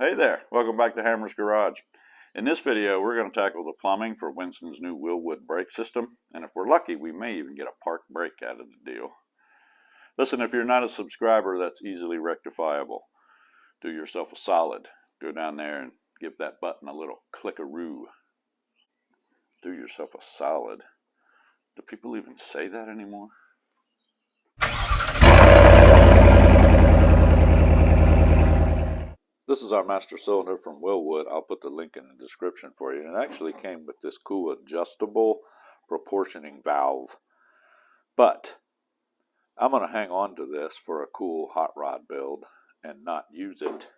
Hey there, welcome back to Hammer's Garage. In this video, we're going to tackle the plumbing for Winston's new Wilwood brake system, and if we're lucky, we may even get a park brake out of the deal. Listen, if you're not a subscriber, that's easily rectifiable. Do yourself a solid. Go down there and give that button a little clickaroo. Do yourself a solid. Do people even say that anymore? This is our master cylinder from Wilwood. I'll put the link in the description for you. And it actually came with this cool adjustable proportioning valve. But I'm going to hang on to this for a cool hot rod build and not use it.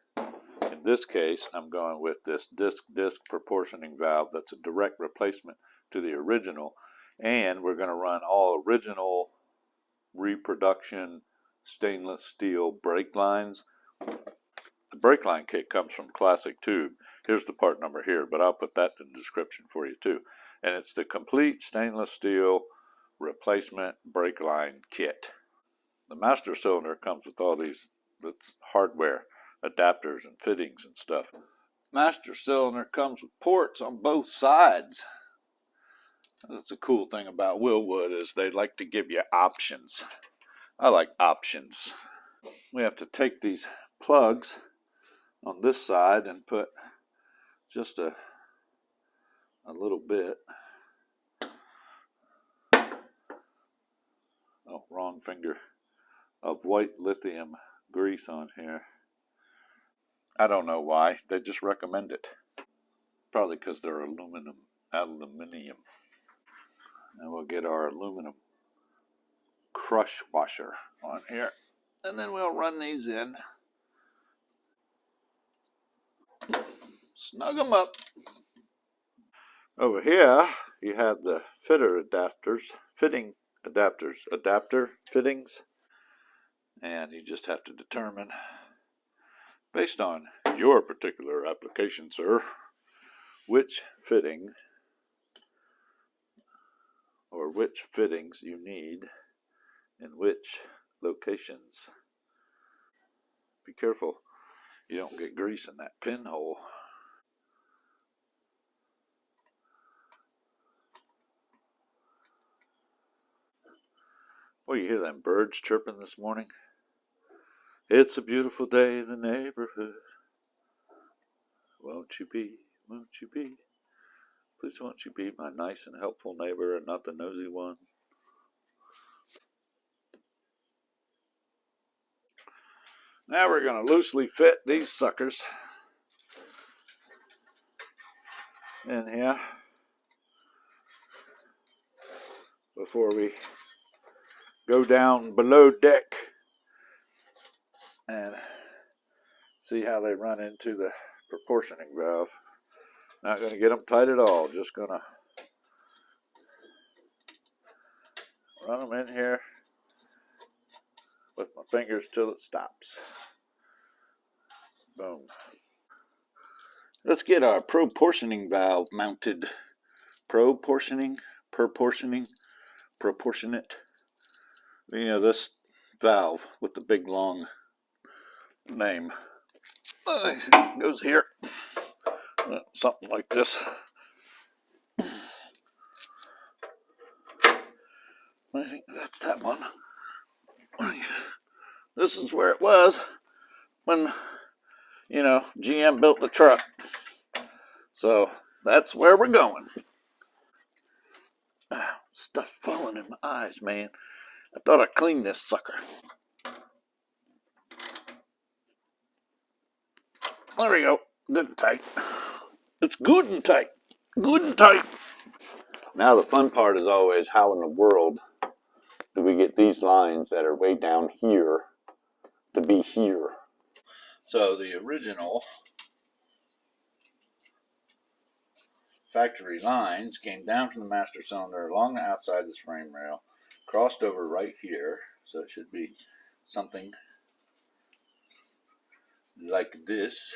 In this case, I'm going with this disc proportioning valve that's a direct replacement to the original. And we're going to run all original reproduction stainless steel brake lines. The brake line kit comes from Classic Tube. Here's the part number here, but I'll put that in the description for you too. And it's the complete stainless steel replacement brake line kit. The master cylinder comes with all these hardware, adapters and fittings and stuff. Master cylinder comes with ports on both sides. That's the cool thing about Wilwood is they like to give you options. I like options. We have to take these plugs on this side and put just a little bit, oh, wrong finger, of white lithium grease on here. I don't know why, they just recommend it. Probably because they're aluminium. And we'll get our aluminum crush washer on here. And then we'll run these in. Snug them up. Over here, you have the fitting adapter fittings. And you just have to determine, based on your particular application, sir, which fitting or which fittings you need in which locations. Be careful you don't get grease in that pinhole. Oh, you hear them birds chirping this morning? It's a beautiful day in the neighborhood. Won't you be, please won't you be my nice and helpful neighbor and not the nosy one? Now we're going to loosely fit these suckers in here before we go down below deck and see how they run into the proportioning valve. Not going to get them tight at all, just going to run them in here with my fingers till it stops. Boom. Let's get our proportioning valve mounted. Proportionate. You know, this valve with the big long name goes here. Something like this. I think that's that one. This is where it was when, you know, GM built the truck. So that's where we're going. Stuff falling in my eyes, man. I thought I cleaned this sucker. There we go. Good and tight. It's good and tight. Good and tight. Now the fun part is always how in the world do we get these lines that are way down here to be here? So the original factory lines came down from the master cylinder along the outside of this frame rail, crossed over right here, so it should be something like this.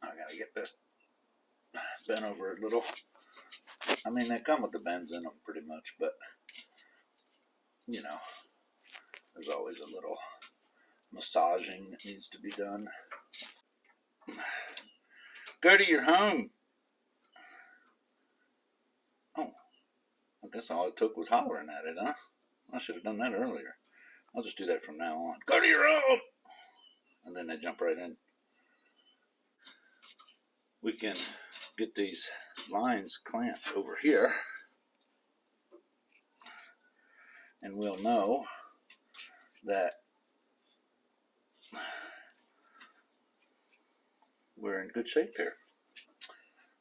I gotta get this bent over a little. I mean, they come with the bends in them pretty much, but you know, there's always a little massaging that needs to be done. Go to your home. Oh, I guess all it took was hollering at it, huh? I should have done that earlier. I'll just do that from now on. Go to your home! And then they jump right in. We can get these lines clamped over here, and we'll know that we're in good shape here.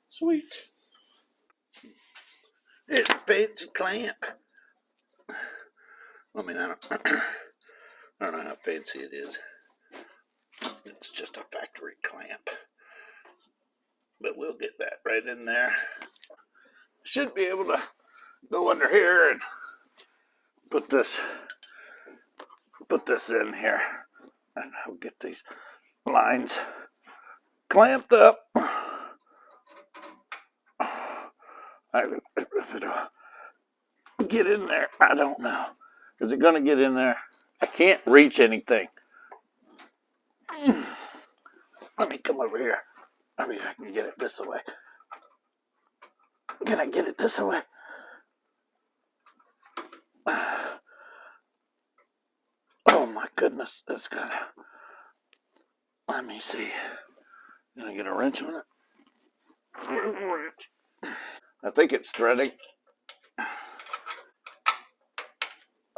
Sweet. It's a fancy clamp. I mean, I don't know how fancy it is. It's just a factory clamp. But we'll get that right in there. Should be able to go under here and put this in here. And I'll get these lines clamped up. Get in there. I don't know. Is it going to get in there? I can't reach anything. Let me come over here. Maybe I can get it this way. Can I get it this way? Oh my goodness, that's good. Let me see. Can I get a wrench on it? I think it's threading.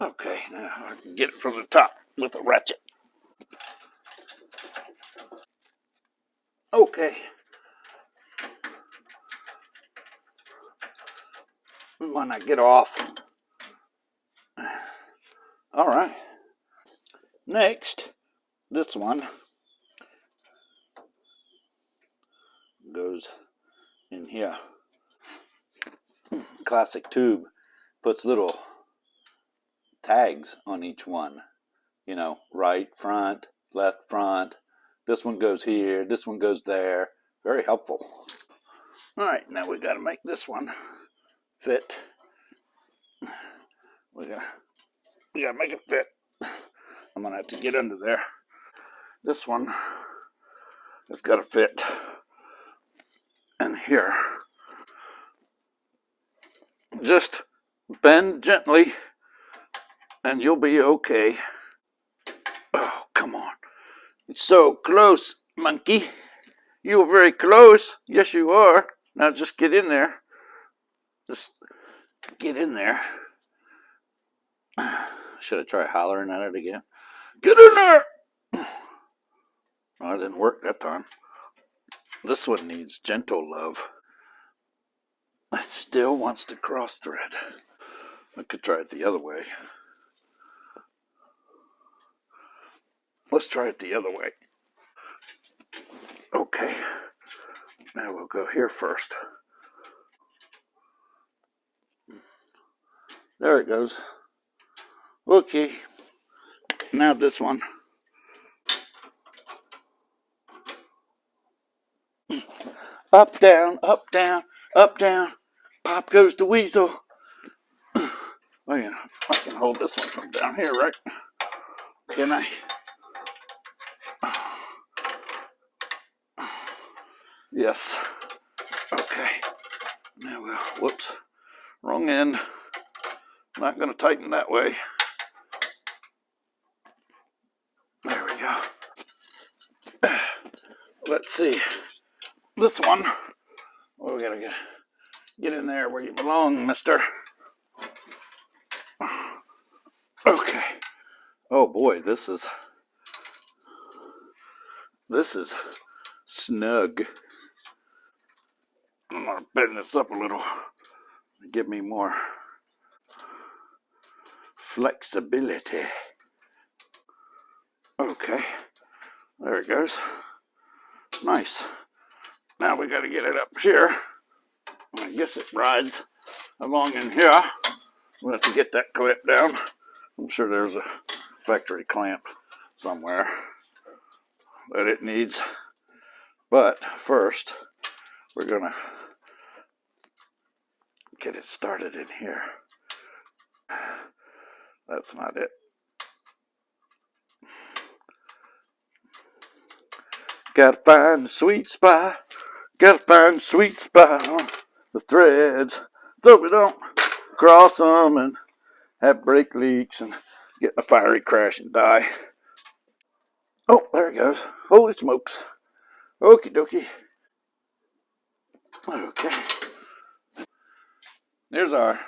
Okay, now I can get it from the top with a ratchet. Okay. When I get off. All right. Next, this one goes in here. Classic tube puts little tags on each one. You know, right front, left front. This one goes here. This one goes there. Very helpful. All right, now we got to make this one fit. We got to make it fit. I'm gonna have to get under there. This one has got to fit in here. Just bend gently and you'll be okay. Oh, come on. It's so close, monkey. You are very close. Yes, you are. Now just get in there. Just get in there. Should I try hollering at it again? Get in there! Oh, it didn't work that time. This one needs gentle love. It still wants to cross thread. I could try it the other way. Let's try it the other way. Okay. Now we'll go here first. There it goes. Okay. Now this one. Up, down, up, down, up, down. Pop goes the weasel. Well, you know, I can hold this one from down here, right? Can I? Yes. Okay. Now we'll, whoops, wrong end. Not going to tighten that way. There we go. Let's see. This one. Oh, we got to get in there where you belong, mister. Okay. Oh boy, this is snug. I'm going to bend this up a little. Give me more flexibility. Okay. There it goes. Nice. Now we got to get it up here. I guess it rides along in here. We'll have to get that clamp down. I'm sure there's a factory clamp somewhere that it needs. But first, we're going to get it started in here. That's not it. Gotta find the sweet spot. Gotta find the sweet spot on the threads so we don't cross them and have brake leaks and get in a fiery crash and die. Oh, there it goes. Holy smokes. Okie dokie. Okay. There's our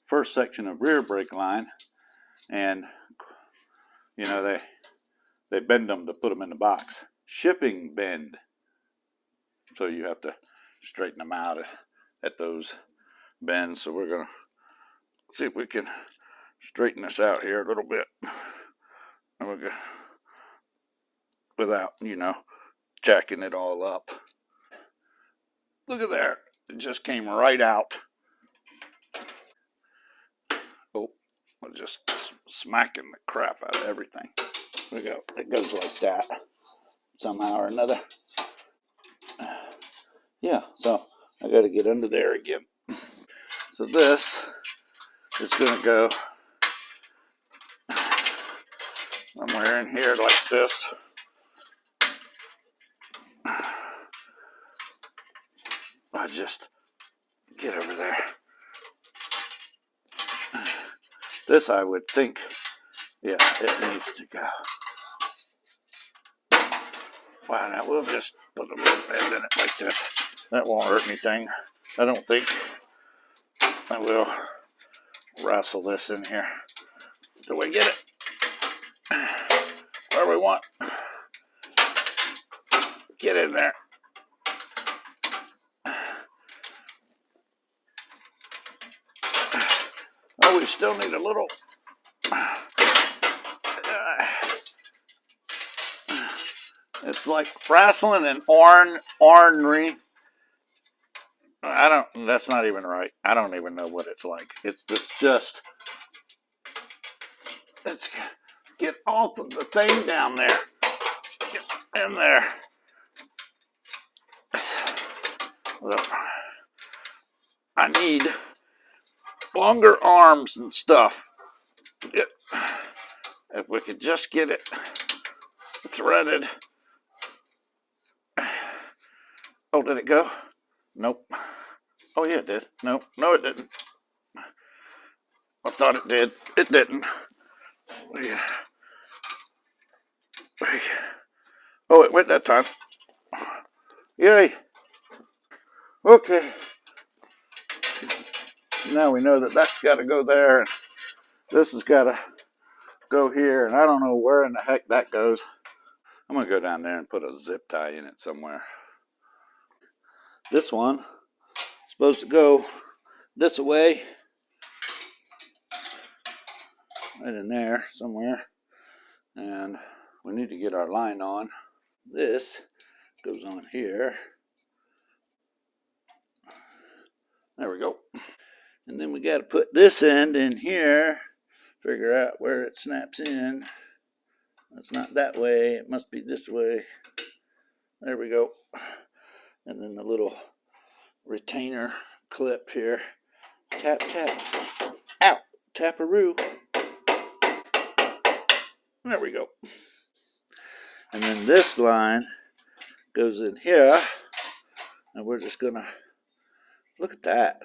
first section of rear brake line. And, you know, they bend them to put them in the box. Shipping bend. So you have to straighten them out at those bends. So we're going to see if we can straighten this out here a little bit. And we'll go without, you know, jacking it all up. Look at there. It just came right out. Oh, we're just smacking the crap out of everything. There we go. It goes like that somehow or another. Yeah, so I got to get under there again. So this is going to go somewhere in here like this. I just get over there. This I would think, yeah, it needs to go. Wow, now we'll just put a little bend in it like this. That won't hurt anything, I don't think. I will wrestle this in here. Do we get it where we want? Get in there. Oh, we still need a little. It's like wrestling an ornery. That's not even right. I don't even know what it's like. It's just, let's get off of the thing down there. Get in there. Look, I need longer arms and stuff. If we could just get it threaded. Oh, did it go? Nope. Oh, yeah, it did. Nope. No, it didn't. I thought it did. It didn't. Oh, it went that time. Yay. Okay. Now we know that that's got to go there, and this has got to go here, and I don't know where in the heck that goes. I'm going to go down there and put a zip tie in it somewhere. This one is supposed to go this way, right in there somewhere, and we need to get our line on. This goes on here. There we go. And then we got to put this end in here, figure out where it snaps in. It's not that way, it must be this way. There we go. And then the little retainer clip here. Tap, tap. Ow! Taparoo. There we go. And then this line goes in here. And we're just gonna, look at that.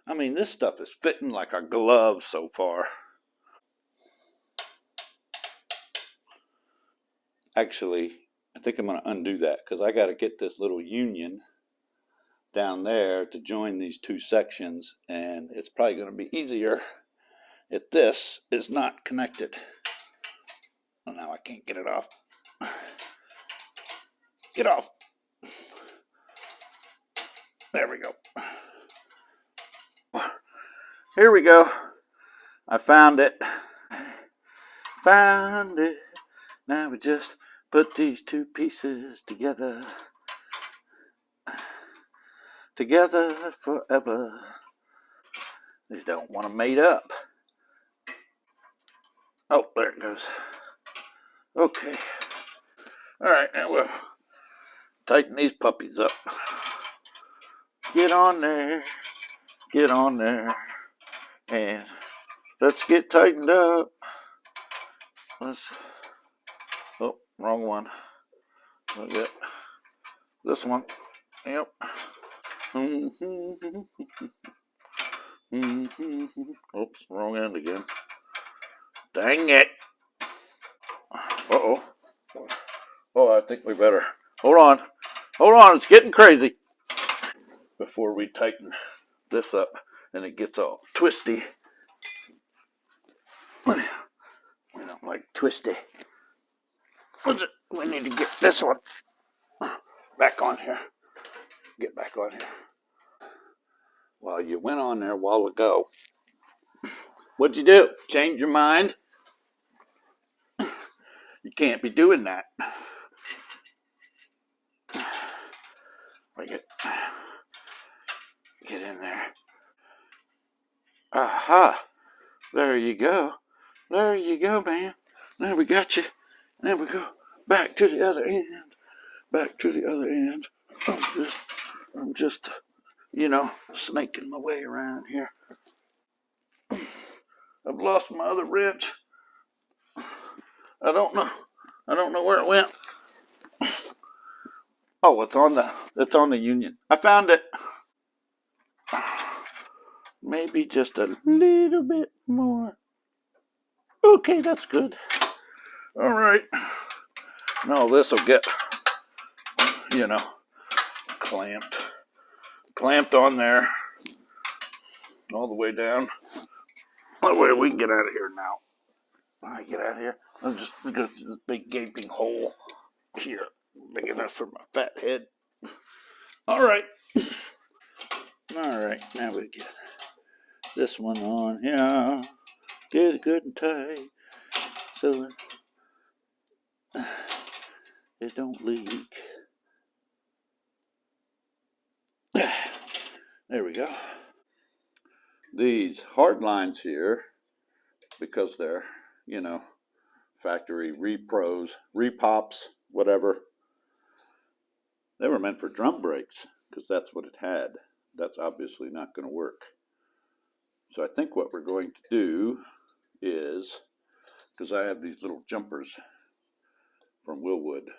I mean, this stuff is fitting like a glove so far. Actually, I think I'm going to undo that because I got to get this little union down there to join these two sections, and it's probably going to be easier if this is not connected. Oh, now I can't get it off. Get off. There we go. Here we go. I found it. Found it. Now we just put these two pieces together. Together forever. They don't want them made up. Oh, there it goes. Okay. Alright, now we'll tighten these puppies up. Get on there. Get on there. And let's get tightened up. Oh, wrong one. We'll get this one. Yep. Oops, wrong end again. Dang it. Uh-oh. Oh, I think we better. Hold on. Hold on, it's getting crazy. Before we tighten this up and it gets all twisty. We don't like twisty. We need to get this one back on here. Get back on here. Well, you went on there a while ago. What'd you do? Change your mind? You can't be doing that. Get in there. Aha. There you go. There you go, man. Now we got you. Now we go back to the other end. Back to the other end. I'm just, snaking my way around here. I've lost my other wrench. I don't know where it went. Oh, it's on the union. I found it. Maybe just a little bit more. Okay, that's good. All right. No, this will get, clamped on there all the way down. That way we can get out of here now. I get out of here. I'm just going to this big gaping hole here, big enough for my fat head. All right. Now we get this one on here. Get it good and tight so it don't leak. There we go. These hard lines here, because they're, factory repops, whatever, they were meant for drum brakes because that's what it had. That's obviously not going to work. So I think what we're going to do is, because I have these little jumpers from Wilwood.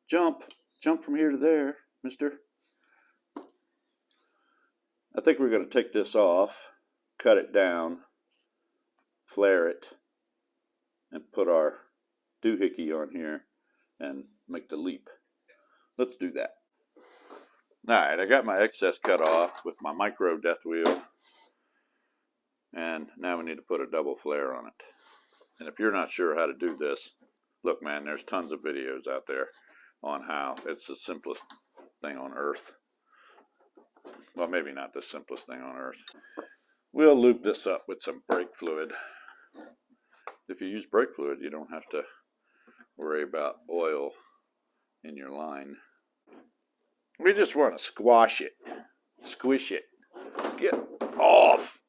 Jump from here to there, mister. I think we're going to take this off, cut it down, flare it, and put our doohickey on here and make the leap. Let's do that. Alright, I got my excess cut off with my micro death wheel. And now we need to put a double flare on it. And if you're not sure how to do this, look, man, there's tons of videos out there on how. It's the simplest thing on earth. Well, maybe not the simplest thing on earth. We'll lube this up with some brake fluid. If you use brake fluid, you don't have to worry about oil in your line. We just want to squish it. Get off.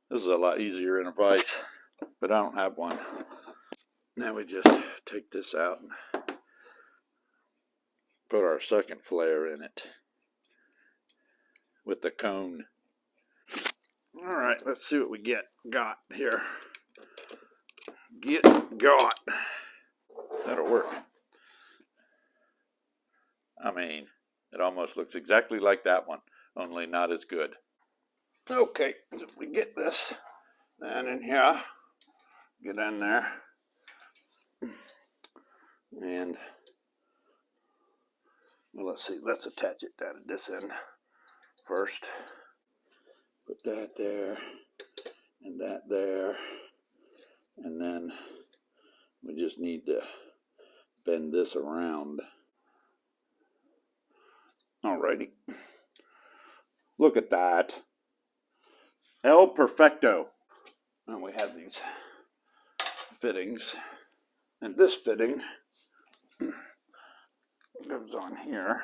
This is a lot easier in a vise, but I don't have one. Now we just take this out and put our second flare in it with the cone. All right, let's see what we got here. Got. That'll work. I mean, it almost looks exactly like that one, only not as good. Okay, so we get this down in here, get in there, and well, let's see, let's attach it down at this end first. Put that there, and that there, and then we just need to bend this around. Alrighty, look at that. El Perfecto. And we have these fittings, and this fitting goes on here.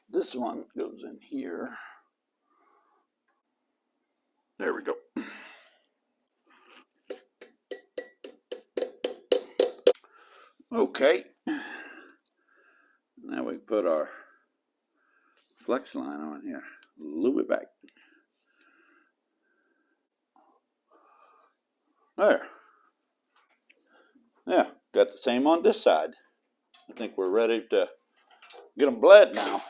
This one goes in here. There we go. Okay. Now we put our flex line on here. Lube it back. There. Yeah, got the same on this side. I think we're ready to get them bled now.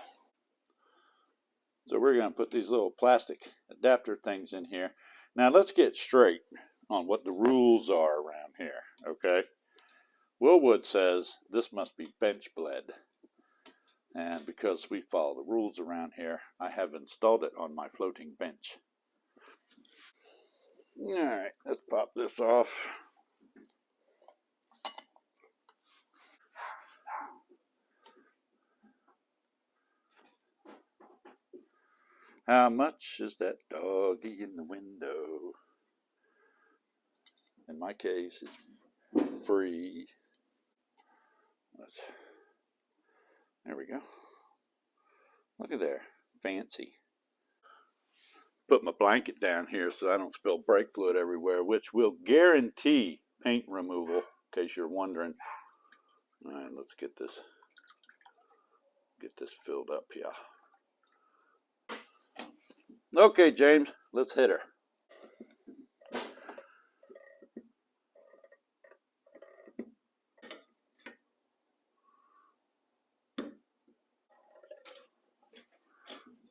So we're going to put these little plastic adapter things in here. Now let's get straight on what the rules are around here, okay? Wilwood says this must be bench bled. And because we follow the rules around here, I have installed it on my floating bench. All right, let's pop this off. How much is that doggy in the window? In my case, it's free. There we go. Look at there, fancy. Put my blanket down here so I don't spill brake fluid everywhere, which will guarantee paint removal, in case you're wondering. All right, let's get this filled up here. Okay, James, let's hit her.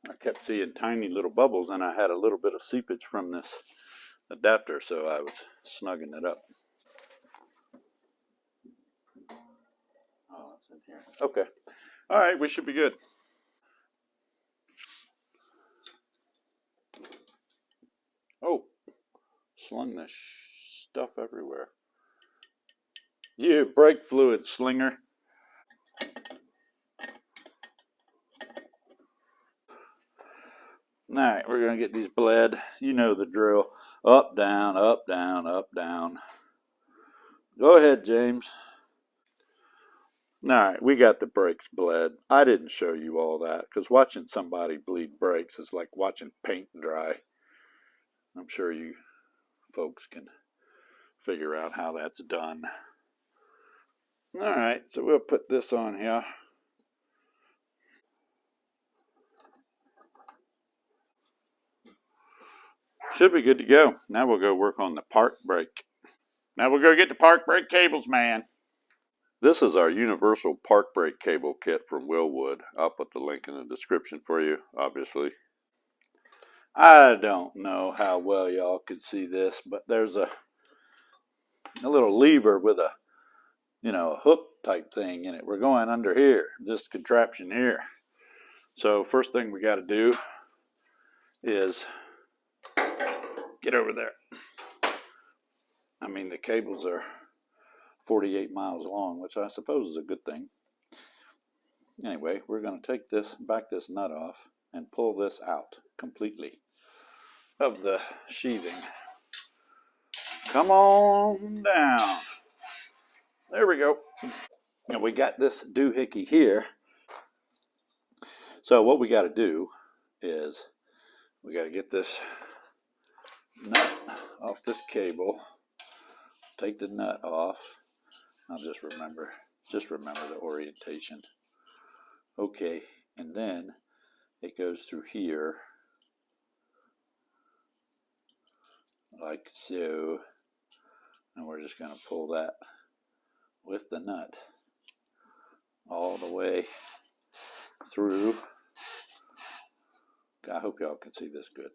I kept seeing tiny little bubbles, and I had a little bit of seepage from this adapter, so I was snugging it up. Oh, it's in here. Okay. All right, we should be good. Oh, slung this stuff everywhere. You brake fluid slinger. All right, we're going to get these bled. You know the drill. Up, down, up, down, up, down. Go ahead, James. All right, we got the brakes bled. I didn't show you all that because watching somebody bleed brakes is like watching paint dry. I'm sure you folks can figure out how that's done. All right, so we'll put this on here. Should be good to go. Now we'll go work on the park brake. Now we'll go get the park brake cables, man. This is our universal park brake cable kit from Wilwood. I'll put the link in the description for you, obviously. I don't know how well y'all can see this, but there's a little lever with a, a hook type thing in it. We're going under here, this contraption here. So first thing we got to do is get over there. I mean, the cables are 48 miles long, which I suppose is a good thing. Anyway, we're going to take this, back this nut off, and pull this out completely of the sheathing. Come on down. There we go. And we got this doohickey here. So what we got to do is we got to get this nut off this cable. Take the nut off. I'll just remember the orientation. Okay, and then it goes through here like so, and we're just going to pull that with the nut all the way through. I hope y'all can see this good.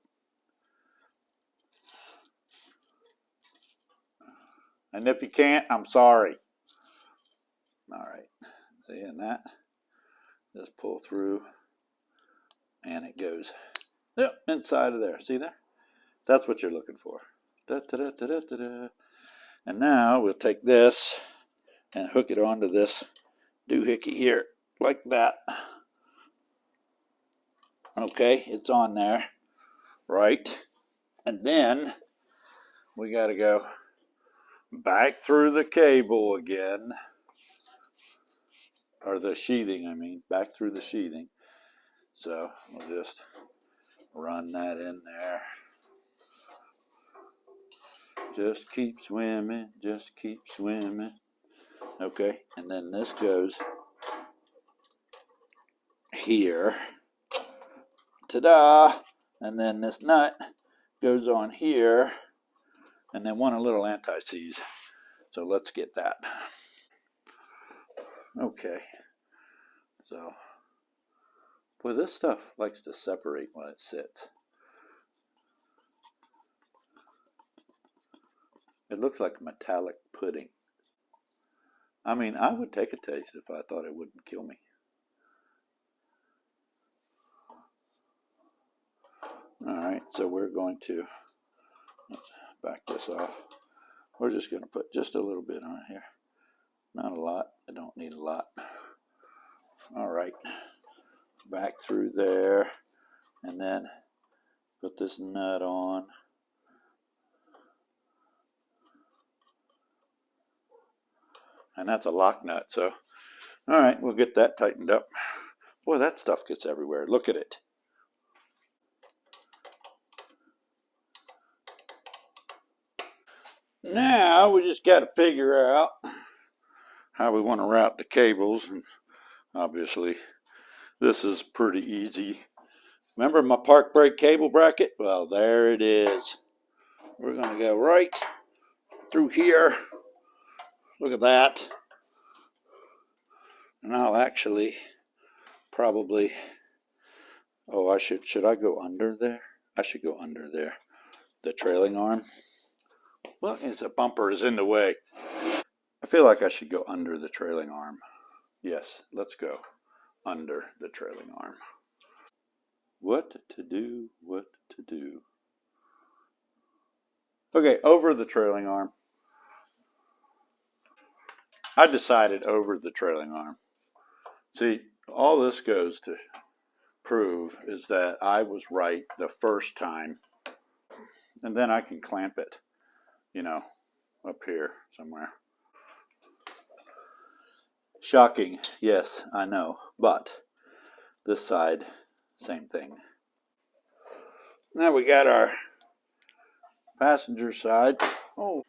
And if you can't, I'm sorry. All right, seeing that? Just pull through, and it goes inside of there. See there? That's what you're looking for. Da, da, da, da, da, da. And now we'll take this and hook it onto this doohickey here, like that. Okay, it's on there, right? And then we got to go back through the cable again, or the sheathing, I mean, back through the sheathing. So we'll just run that in there. Just keep swimming, just keep swimming. Okay, and then this goes here. Ta-da! And then this nut goes on here, and then one a little anti-seize So let's get that. Okay. So, boy, this stuff likes to separate when it sits. It looks like metallic pudding. I mean, I would take a taste if I thought it wouldn't kill me. All right, so we're going to, let's back this off. We're just going to put just a little bit on here. Not a lot. I don't need a lot. All right, back through there, and then put this nut on. And that's a lock nut, so all right, we'll get that tightened up. Boy, that stuff gets everywhere. Look at it. Now we just got to figure out how we want to route the cables, and obviously this is pretty easy. Remember my park brake cable bracket? Well, there it is. We're going to go right through here. Look at that. And I'll actually probably, oh, should I go under there? I should go under there. The trailing arm. Well, it's a bumper is in the way. I feel like I should go under the trailing arm. Yes, let's go under the trailing arm. What to do, what to do. Okay, over the trailing arm. I decided over the trailing arm. See, all this goes to prove is that I was right the first time. And then I can clamp it, you know, up here somewhere. Shocking, yes, I know. But this side, same thing. Now we got our passenger side. Oh.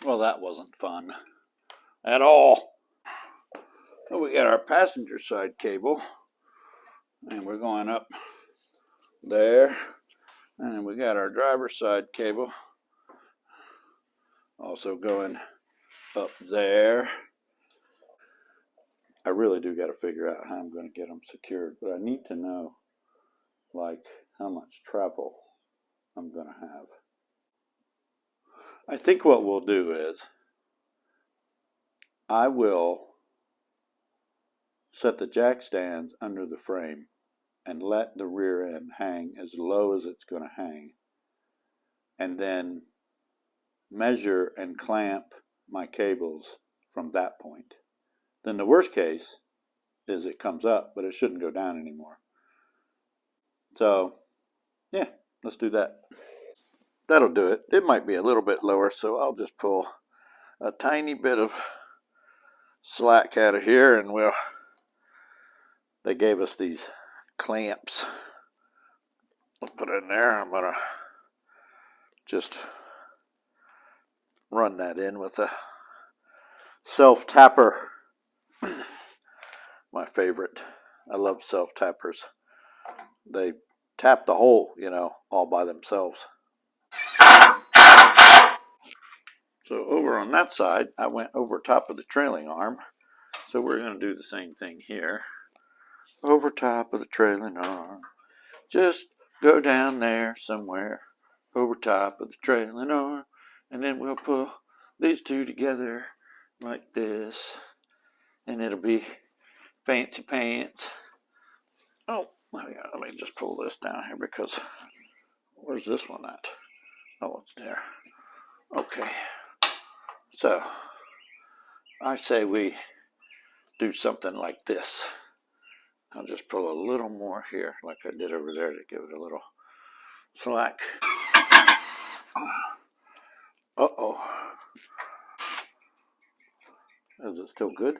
Well, that wasn't fun at all. So we got our passenger side cable, and we're going up there. And we got our driver's side cable, also going up there. I really do got to figure out how I'm going to get them secured, but I need to know, like, how much travel I'm going to have. I think what we'll do is I will set the jack stands under the frame and let the rear end hang as low as it's going to hang, and then measure and clamp my cables from that point. Then the worst case is it comes up, but it shouldn't go down anymore. So, yeah, let's do that. That'll do it. It might be a little bit lower, so I'll just pull a tiny bit of slack out of here, and they gave us these clamps. I'll put it in there. I'm gonna just run that in with a self-tapper. My favorite. I love self-tappers. They tap the hole, you know, all by themselves. So over on that side, I went over top of the trailing arm. So we're going to do the same thing here. Over top of the trailing arm. Just go down there somewhere. Over top of the trailing arm. And then we'll pull these two together like this. And it'll be fancy pants. Oh, let me just pull this down here because where's this one at? Oh, it's there. Okay. So I say we do something like this. I'll just pull a little more here like I did over there to give it a little slack. Uh-oh. Is it still good?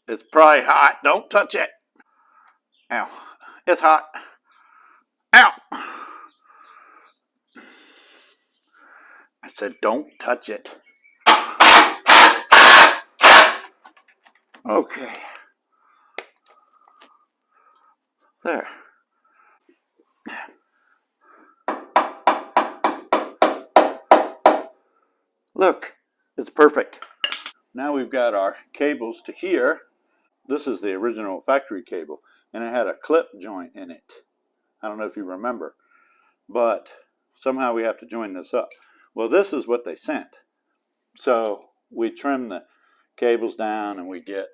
It's probably hot. Don't touch it. Ow. It's hot. Ow. I said don't touch it. Okay. There. Look, it's perfect. Now we've got our cables to here. This is the original factory cable, and it had a clip joint in it. I don't know if you remember, but somehow we have to join this up. Well, this is what they sent. So we trim the cables down, and we get,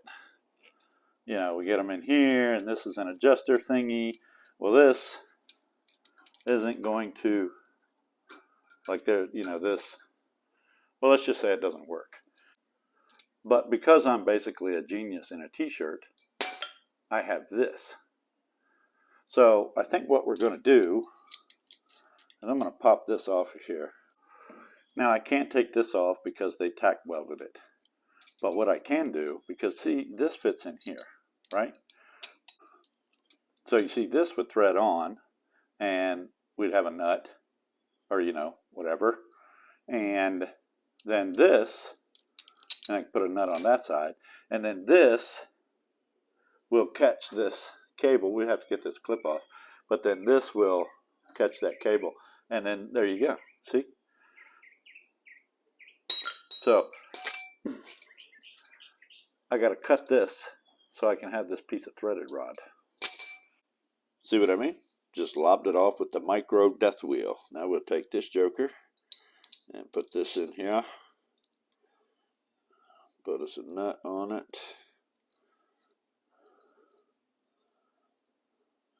we get them in here, and this is an adjuster thingy. Well, this isn't going to, like there, this, well, let's just say it doesn't work. But because I'm basically a genius in a t-shirt, I have this. So I think what we're going to do, and I'm going to pop this off of here. Now I can't take this off because they tack welded it. But what I can do, because see, this fits in here, right? So you see, this would thread on, and we'd have a nut, or whatever. And then this, and I can put a nut on that side, and then this will catch this cable. We have to get this clip off, but then this will catch that cable, and then there you go. See? So I got to cut this so I can have this piece of threaded rod. See what I mean? Just lobbed it off with the micro death wheel. Now we'll take this joker and put this in here. Put us a nut on it.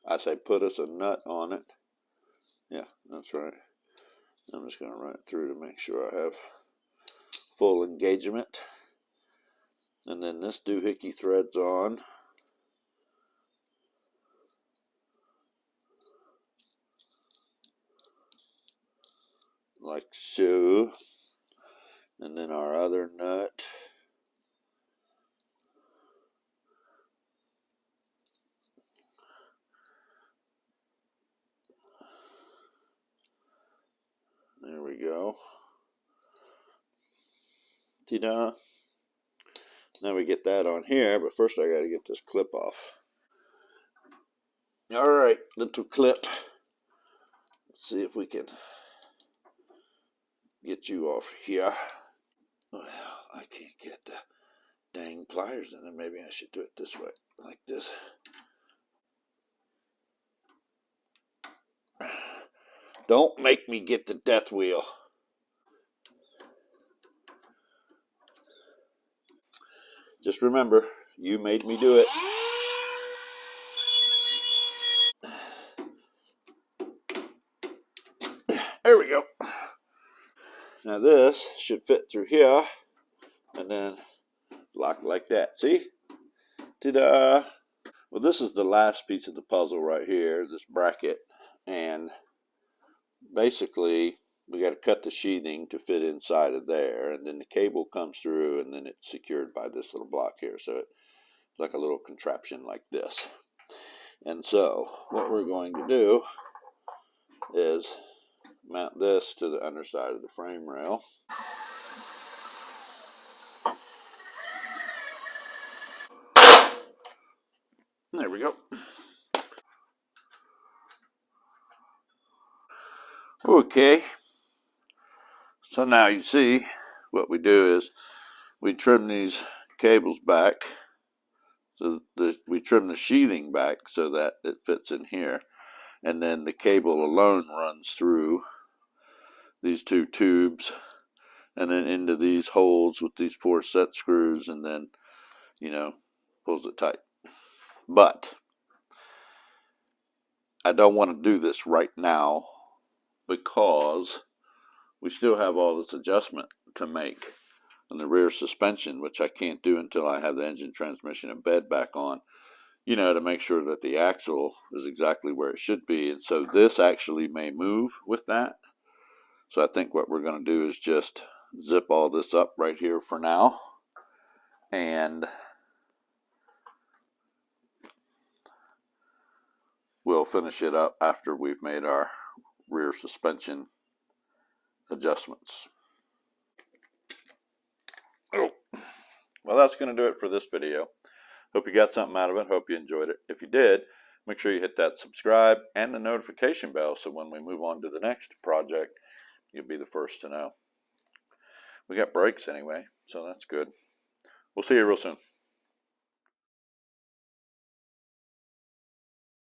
I say put us a nut on it. Yeah, that's right. I'm just going to run it through to make sure I have full engagement. And then this doohickey threads on. Like so. And then our other nut. There we go. Ta-da. Now we get that on here, but first I got to get this clip off. All right, little clip. Let's see if we can get you off here. Well, I can't get the dang pliers in there. Maybe I should do it this way, like this. Don't make me get the death wheel. Just remember, you made me do it. There we go. Now this should fit through here and then lock like that. See? Ta-da! Well, this is the last piece of the puzzle right here, this bracket. And basically, we got to cut the sheathing to fit inside of there. And then the cable comes through, and then it's secured by this little block here. So it's like a little contraption like this. And so what we're going to do is mount this to the underside of the frame rail. There we go. Okay. So now you see what we do is we trim these cables back. So we trim the sheathing back so that it fits in here. And then the cable alone runs through these two tubes and then into these holes with these 4 set screws, and then, pulls it tight. But I don't want to do this right now because we still have all this adjustment to make on the rear suspension, which I can't do until I have the engine, transmission, and bed back on, to make sure that the axle is exactly where it should be. And so this actually may move with that. So I think what we're going to do is just zip all this up right here for now. And we'll finish it up after we've made our rear suspension adjustments. Oh. Well, that's going to do it for this video. Hope you got something out of it. Hope you enjoyed it. If you did, Make sure you hit that subscribe and the notification bell so when we move on to the next project, you'll be the first to know. We got brakes anyway, so that's good. We'll see you real soon.